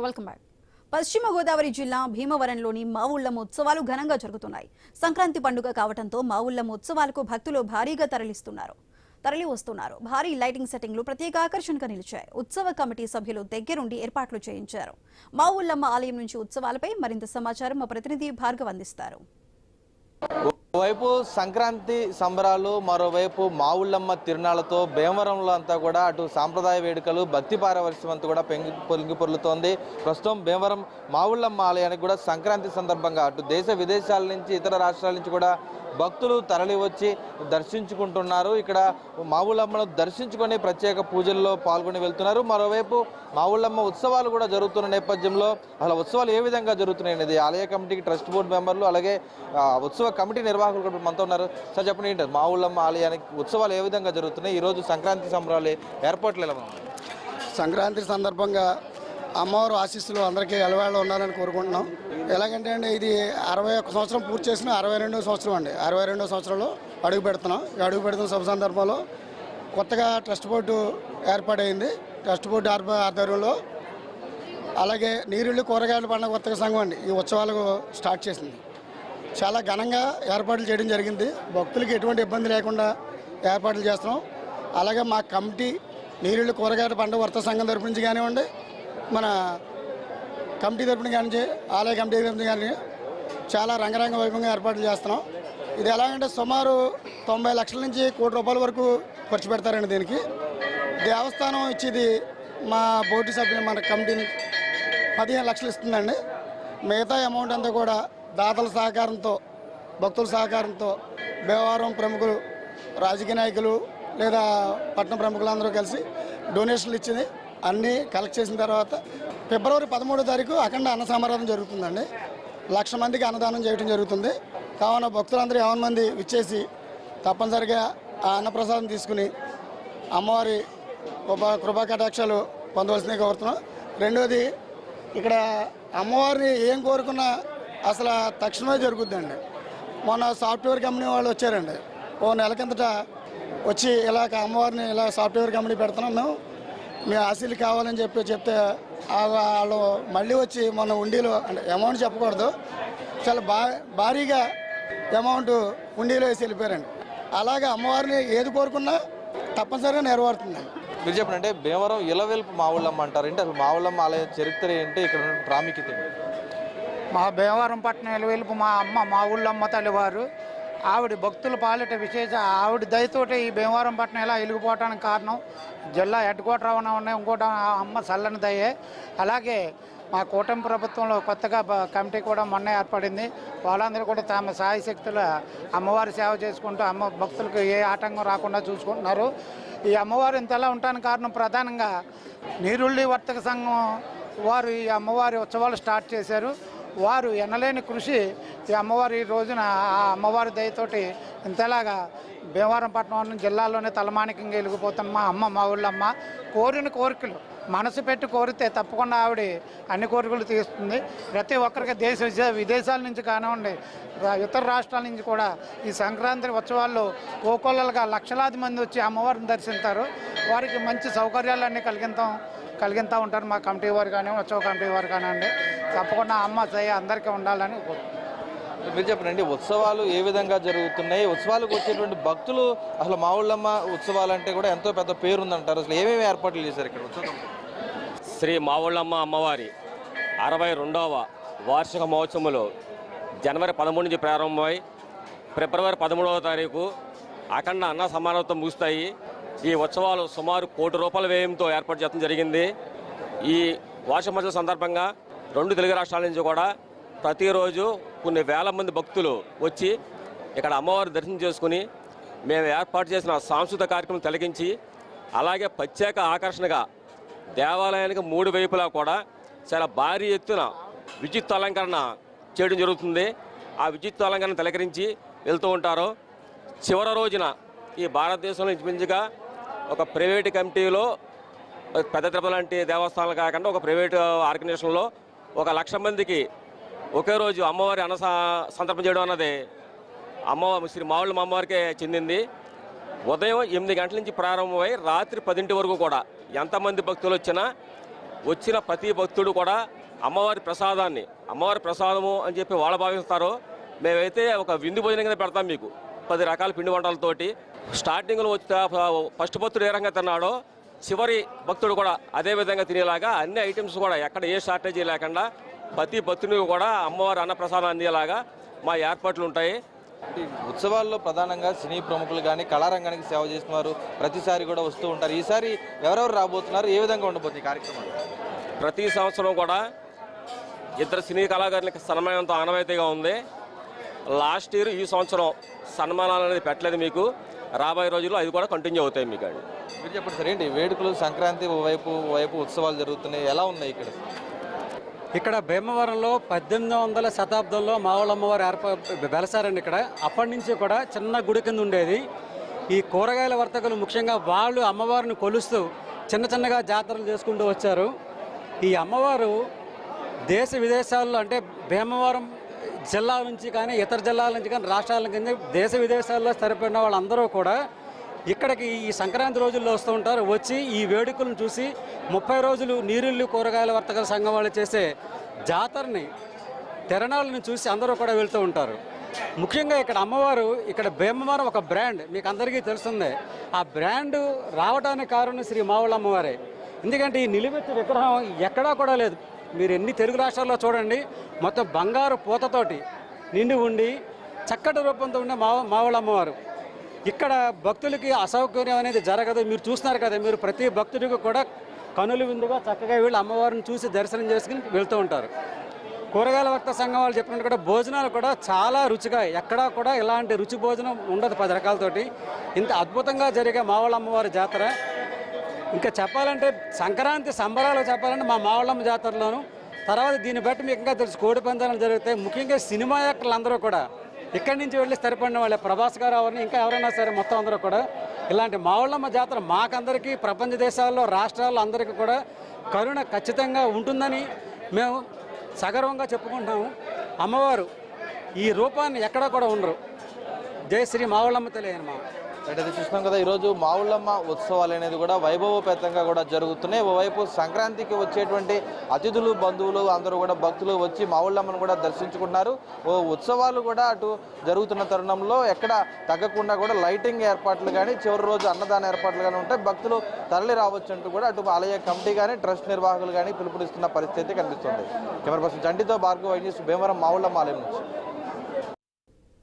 Welcome back. పశ్చిమ గోదావరి జిల్లా భీమవరంలోని మావుళ్లమ్మ ఉత్సవాలు ఘనంగా జరుగుతున్నాయి. సంక్రాంతి పండుగ కావడంతో మావుళ్లమ్మ ఉత్సవాలకు భక్తులు భారీగా తరలి వస్తున్నారు. భారీ లైటింగ్ సెట్టింగ్లు ప్రత్యేక ఆకర్షణగా నిలిచాయి. ఉత్సవ కమిటీ సభ్యులు దగ్గరుండి ఏర్పాట్లు చేయించారు. మావుళ్లమ్మ ఆలయం నుంచి ఉత్సవాలపై మరింత సమాచారం మా ప్రతినిధి భార్గవ్ అందిస్తారు. వైపు సంక్రాంతి సంబరాలు, మరోవైపు మావుళ్లమ్మ తిరునాళ్లతో భీమవరంలో అంతా కూడా అటు సాంప్రదాయ వేడుకలు, భక్తి పారవశ్యం అంతా కూడా పొంగి పొర్లుతోంది. ప్రస్తుతం భీమవరం మావుళ్లమ్మ ఆలయానికి కూడా సంక్రాంతి సందర్భంగా అటు దేశ విదేశాల నుంచి, ఇతర రాష్ట్రాల నుంచి కూడా భక్తులు తరలి వచ్చి దర్శించుకుంటున్నారు. ఇక్కడ మావుళ్లమ్మను దర్శించుకొని ప్రత్యేక పూజల్లో పాల్గొని వెళ్తున్నారు. మరోవైపు మావుళ్లమ్మ ఉత్సవాలు కూడా జరుగుతున్న నేపథ్యంలో అసలు ఉత్సవాలు ఏ విధంగా జరుగుతున్నాయి అనేది ఆలయ కమిటీకి ట్రస్ట్ బోర్డు మెంబర్లు, అలాగే ఉత్సవ కమిటీ నిర్వాహకులు కూడా మనతో ఉన్నారు. సార్ చెప్పండి, ఏంటారు మావుళ్లమ్మ ఆలయానికి ఉత్సవాలు ఏ విధంగా జరుగుతున్నాయి? ఈరోజు సంక్రాంతి సంబరాలు ఏర్పాట్లు ఎలా ఉన్నాయి? సంక్రాంతి సందర్భంగా అమ్మవారు ఆశీస్సులు అందరికీ ఎలవేళ ఉండాలని కోరుకుంటున్నాం. ఎలాగంటే అండి, ఇది 61 సంవత్సరం పూర్తి చేసిన 62వ సంవత్సరం అండి. 62వ సంవత్సరంలో అడుగు పెడుతున్న శుభ సందర్భంలో కొత్తగా ట్రస్ట్ బోర్డు ఏర్పాటైంది. ట్రస్ట్ బోర్డు ఆధ్వర్యంలో అలాగే నీరుళ్ళు కూరగాయల పండుగ వర్తక సంఘం అండి ఈ ఉత్సవాలకు స్టార్ట్ చేసింది. చాలా ఘనంగా ఏర్పాట్లు చేయడం జరిగింది. భక్తులకి ఎటువంటి ఇబ్బంది లేకుండా ఏర్పాట్లు చేస్తున్నాం. అలాగే మా కమిటీ నీరుళ్ళు కూరగాయల పండుగ వర్తక సంఘం తరపు నుంచి కానివ్వండి, మన కమిటీ తరపున కానీ, ఆలయ కమిటీ తరపున కానీ చాలా రంగరంగ వైభవంగా ఏర్పాట్లు చేస్తున్నాం. ఇది ఎలాగంటే సుమారు 90 లక్షల నుంచి ₹1 కోటి వరకు ఖర్చు పెడతారండి. దీనికి దేవస్థానం ఇచ్చేది మా బోర్డు సభ్యులు, మన కమిటీని 15 లక్షలు ఇస్తుందండి. మిగతా అమౌంట్ అంతా కూడా దాతల సహకారంతో, భక్తుల సహకారంతో, భీమవరం ప్రముఖులు, రాజకీయ నాయకులు లేదా పట్టణ ప్రముఖులందరూ కలిసి డొనేషన్లు ఇచ్చింది అన్నీ కలెక్ట్ చేసిన తర్వాత ఫిబ్రవరి 13వ తారీఖు అఖండ అన్న సమారాధన జరుగుతుందండి. 1,00,000 మందికి అన్నదానం చేయడం జరుగుతుంది. కావున భక్తులందరూ 50 మంది విచ్చేసి తప్పనిసరిగా ఆ అన్నప్రసాదం తీసుకుని అమ్మవారి కృపా కటాక్షాలు పొందవలసిందిగా కోరుతున్నాం. రెండోది, ఇక్కడ అమ్మవారిని ఏం కోరుకున్నా అసలు తక్షణమే జరుగుద్దండి. మొన్న సాఫ్ట్వేర్ కంపెనీ వాళ్ళు వచ్చారండి. ఓ నెల కిందట వచ్చి ఇలాగ అమ్మవారిని ఇలా సాఫ్ట్వేర్ కంపెనీ పెడుతున్నాం, మీ ఆశీలు కావాలని చెప్తే వాళ్ళు మళ్ళీ వచ్చి మొన్న ఉండిలో, అంటే అమౌంట్ చెప్పకూడదు, చాలా భారీగా అమౌంట్ ఉండిలో వేసి వెళ్ళిపోయారండి. అలాగే అమ్మవారిని ఏది కోరుకున్నా తప్పనిసరిగా నెరవేరుతుందండి. మీరు చెప్పండి, అంటే భీమవరం ఇలవెల్పు మావుళ్లమ్మ అంటారు ఏంటి? అసలు మావుళ్లమ్మ ఆలయ చరిత్ర ఏంటి? ఇక్కడ ప్రాముఖ్యత ఏంటి? మా భీమవరం పట్టణం ఇలవెల్పు మా అమ్మ మావుళ్లమ్మ తల్లివారు, ఆవిడ భక్తుల పాలిట విశేష, ఆవిడ దయతోటి ఈ భీమవరం పట్టణం ఇలా వెలిగిపోవడానికి కారణం జిల్లా హెడ్ క్వార్టర్ ఉన్నాయి, ఇంకోటి అమ్మ చల్లని దయే. అలాగే మా కూటమి ప్రభుత్వంలో కొత్తగా కమిటీ కూడా మొన్న ఏర్పడింది. వాళ్ళందరూ కూడా తమ సాయశక్తుల అమ్మవారి సేవ చేసుకుంటూ అమ్మ భక్తులకు ఏ ఆటంకం రాకుండా చూసుకుంటున్నారు. ఈ అమ్మవారు ఇంతలా ఉండడానికి కారణం ప్రధానంగా నీరుళ్ళి వర్తక సంఘం వారు ఈ అమ్మవారి ఉత్సవాలు స్టార్ట్ చేశారు. వారు ఎనలేని కృషి ఈ అమ్మవారి రోజున ఆ అమ్మవారి దయతోటి ఇంతలాగా భీమవరం పట్టణం జిల్లాలోనే తలమానికంగా వెలిగిపోతున్న మా అమ్మ మావుళ్లమ్మ కోరిన కోరికలు మనసు పెట్టి కోరితే తప్పకుండా ఆవిడ అన్ని కోరికలు తీస్తుంది. ప్రతి ఒక్కరికి విదేశాల నుంచి కానివ్వండి, ఇతర రాష్ట్రాల నుంచి కూడా ఈ సంక్రాంతి ఉత్సవాల్లో కోకొల్లలుగా లక్షలాది మంది వచ్చి అమ్మవారిని దర్శిస్తారు. వారికి మంచి సౌకర్యాలన్నీ కలిగిస్తూ ఉంటారు మా కమిటీ వారు కానీ, ఉత్సవ కమిటీ వారు కానివ్వండి. తప్పకుండా అమ్మ దయ అందరికీ ఉండాలని కోరుకుంటున్నాను. మీరు చెప్పండి, ఉత్సవాలు ఏ విధంగా జరుగుతున్నాయి? ఉత్సవాలకు వచ్చేటువంటి భక్తులు, అసలు మావుళ్లమ్మ ఉత్సవాలు అంటే కూడా ఎంతో పెద్ద పేరు ఉందంటారు. అసలు ఏమేమి ఏర్పాట్లు చేశారు ఇక్కడ ఉత్సవం? శ్రీ మావుళ్లమ్మ అమ్మవారి 62వ వార్షిక మహోత్సవంలో జనవరి 13 నుంచి ప్రారంభమై ఫిబ్రవరి 13వ తారీఖు అఖండ అన్న సమానంతో ముగుస్తాయి. ఈ ఉత్సవాలు సుమారు ₹1 కోటి వ్యయంతో ఏర్పాటు చేయడం జరిగింది. ఈ వార్షిక మహోత్సవం సందర్భంగా 2 తెలుగు రాష్ట్రాల నుంచి కూడా ప్రతిరోజు కొన్ని వేల మంది భక్తులు వచ్చి ఇక్కడ అమ్మవారి దర్శనం చేసుకుని మేము ఏర్పాటు చేసిన సాంస్కృతిక కార్యక్రమం తిలకించి, అలాగే ప్రత్యేక ఆకర్షణగా దేవాలయానికి 3 వైపులా కూడా చాలా భారీ ఎత్తున విద్యుత్ అలంకరణ చేయడం జరుగుతుంది. ఆ విద్యుత్ అలంకరణ తిలకరించి వెళ్తూ ఉంటారు. చివరి రోజున ఈ భారతదేశంలో ఇంచుమించుగా ఒక ప్రైవేటు కమిటీలో, పెద్ద తిరుపతి లాంటి దేవస్థానాలు కాకుండా ఒక ప్రైవేటు ఆర్గనైజేషన్లో 1,00,000 మందికి ఒకే రోజు అమ్మవారి సంతర్పణ చేయడం అన్నది శ్రీ మావుళ్లమ్మ అమ్మవారికే చెందింది. ఉదయం 8 గంటల నుంచి ప్రారంభమై రాత్రి 10 వరకు కూడా ఎంతమంది భక్తులు వచ్చినా వచ్చిన ప్రతి భక్తుడు కూడా అమ్మవారి ప్రసాదము అని చెప్పి వాళ్ళు భావిస్తారు. మేమైతే ఒక విందు భోజనం కింద పెడతాం మీకు 10 రకాల పిండి వంటలతోటి. స్టార్టింగ్లో వచ్చిన ఫస్ట్ భక్తుడు ఏ రకంగా తిన్నాడో చివరి భక్తుడు కూడా అదే విధంగా తినేలాగా అన్ని ఐటమ్స్ కూడా ఎక్కడ ఏ షార్టేజీ లేకుండా ప్రతి భక్తునికి కూడా అమ్మవారి అన్నప్రసాదం అందేలాగా మా ఏర్పాట్లు ఉంటాయి. ఈ ఉత్సవాల్లో ప్రధానంగా సినీ ప్రముఖులు కానీ కళారంగానికి సేవ చేసిన వారు ప్రతిసారి కూడా వస్తూ ఉంటారు. ఈసారి ఎవరెవరు రాబోతున్నారు, ఏ విధంగా ఉండబోతుంది ఈ కార్యక్రమాలు? ప్రతి సంవత్సరం కూడా 2 సినీ కళాకారులకి సన్మానంతో ఆనవాయితీగా ఉంది. లాస్ట్ ఇయర్ ఈ సంవత్సరం సన్మానాలు అనేది పెట్టలేదు మీకు. రాబోయే రోజుల్లో అది కూడా కంటిన్యూ అవుతాయి మీకు. అండి మీరు చెప్పండి సార్, ఏంటి వేడుకలు సంక్రాంతి వైపు ఉత్సవాలు జరుగుతున్నాయి, ఎలా ఉన్నాయి ఇక్కడ? ఇక్కడ భీమవరంలో 1800 శతాబ్దంలో మావుళ్ళమ్మవారు వెలసారండి. ఇక్కడ అప్పటి నుంచి కూడా చిన్న గుడి కింద ఉండేది. ఈ కూరగాయల వర్తకులు ముఖ్యంగా వాళ్ళు అమ్మవారిని కొలుస్తూ చిన్నగా జాతరలు చేసుకుంటూ వచ్చారు. ఈ అమ్మవారు దేశ విదేశాల్లో అంటే భీమవరం జిల్లా నుంచి కానీ ఇతర జిల్లాల నుంచి కానీ రాష్ట్రాల నుంచి దేశ విదేశాల్లో స్థిరపడిన వాళ్ళందరూ కూడా ఇక్కడికి ఈ సంక్రాంతి రోజుల్లో వస్తూ ఉంటారు. వచ్చి ఈ వేడుకలను చూసి 30 రోజులు నీరుళ్ళు కూరగాయల వర్తక సంఘం వాళ్ళు చేసే జాతరని తిరణాలను చూసి అందరూ కూడా వెళ్తూ ఉంటారు. ముఖ్యంగా ఇక్కడ అమ్మవారు ఇక్కడ భీమవరం ఒక బ్రాండ్ మీకు అందరికీ తెలుస్తుంది. ఆ బ్రాండ్ రావడానికి కారణం శ్రీ మావుళ్ళ అమ్మవారే. ఎందుకంటే ఈ నిలువెత్తు విగ్రహం ఎక్కడా కూడా లేదు. మీరు ఎన్ని తెలుగు రాష్ట్రాల్లో చూడండి, మొత్తం బంగారు పూతతోటి నిండి ఉండి చక్కటి రూపంతో ఉండే మావుళ్ళ అమ్మవారు. ఇక్కడ భక్తులకి అసౌకర్యం అనేది జరగదు. మీరు చూస్తున్నారు కదా, మీరు ప్రతి భక్తుడికి కూడా కనులు విందుగా చక్కగా వీళ్ళు అమ్మవారిని చూసి దర్శనం చేసుకుని వెళ్తూ ఉంటారు. కూరగాయల వర్తక సంఘం వాళ్ళు చెప్పినట్టు కూడా భోజనాలు కూడా చాలా రుచిగా, ఎక్కడా కూడా ఇలాంటి రుచి భోజనం ఉండదు 10 రకాలతోటి. ఇంత అద్భుతంగా జరిగే మావుళ్ళ అమ్మవారి జాతర. ఇంకా చెప్పాలంటే సంక్రాంతి సంబరాలు చెప్పాలంటే మా మావుళ్ళమ్మ జాతరలోను. తర్వాత దీన్ని బట్టి మీకు ఇంకా తెలుసు కోడి పందాలు జరుగుతాయి. ముఖ్యంగా సినిమా యాక్టర్లు అందరూ కూడా ఇక్కడి నుంచి వెళ్ళి స్థిరపడిన వాళ్ళే. ప్రభాస్ గారు ఎవరిని ఇంకా ఎవరైనా సరే మొత్తం అందరూ కూడా ఇలాంటి మావుళ్ళమ్మ జాతర మాకందరికీ ప్రపంచ దేశాల్లో రాష్ట్రాల్లో అందరికీ కూడా కరుణ ఖచ్చితంగా ఉంటుందని మేము సగర్వంగా చెప్పుకుంటాము. అమ్మవారు ఈ రూపాన్ని ఎక్కడా కూడా ఉండరు. జై శ్రీ మావుళ్ళమ్మ తెలియనమా. అయితే చూస్తున్నాం కదా, ఈరోజు మావుళ్ళమ్మ ఉత్సవాలు అనేది కూడా వైభవపేతంగా కూడా జరుగుతున్నాయి. ఓవైపు సంక్రాంతికి వచ్చేటువంటి అతిథులు బంధువులు అందరూ కూడా భక్తులు వచ్చి మావుళ్ళమ్మను కూడా దర్శించుకుంటున్నారు. ఉత్సవాలు కూడా అటు జరుగుతున్న తరుణంలో ఎక్కడ తగ్గకుండా కూడా లైటింగ్ ఏర్పాట్లు కానీ చివరి రోజు అన్నదాన ఏర్పాట్లు కానీ ఉంటాయి. భక్తులు తరలి రావచ్చు అంటూ కూడా అటు ఆలయ కమిటీ కానీ ట్రస్ట్ నిర్వాహకులు కానీ పిలుపునిస్తున్న పరిస్థితి కనిపిస్తుంది. కెమెరా పర్సన్ చంటితో భార్గవ్, ఐ న్యూస్, భీమవరం మావుళ్ళమ్మ ఆలయం నుంచి.